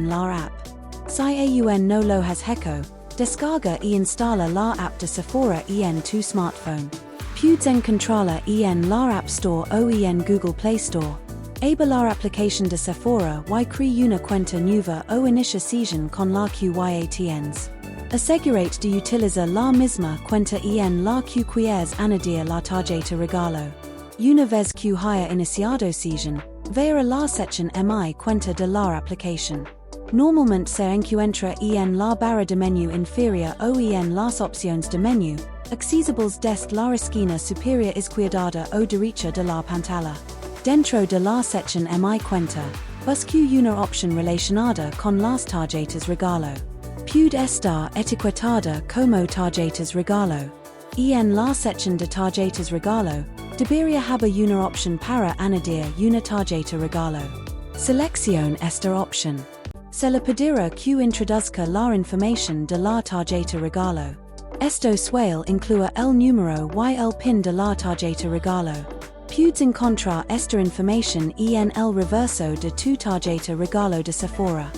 la app. Si aun no lo has heco, descarga e instala la app de Sephora en tu smartphone. Puedes encontrarla en la App Store o en Google Play Store. Aba la aplicación de Sephora y crea una cuenta nueva o inicia sesión con la QYATNs. Asegurate de utilizar la misma cuenta en la que quieres añadir la tarjeta regalo. Una vez que haya iniciado sesión, vea la sección mi cuenta de la aplicación. Normalmente se encuentra en la barra de menú inferior o en las opciones de menú, accesibles desde la esquina superior izquierda o derecha de la pantalla. Dentro de la sección mi cuenta, busque una opción relacionada con las tarjetas regalo. Puede estar etiquetada como tarjetas regalo. En la sección de tarjetas regalo, debería haber una opción para añadir una tarjeta regalo. Seleccione esta opción. Se le pedirá que introduzca la información de la tarjeta regalo. Esto suele incluir el número y el PIN de la tarjeta regalo. Puedes encontrar esta información en el reverso de tu tarjeta regalo de Sephora.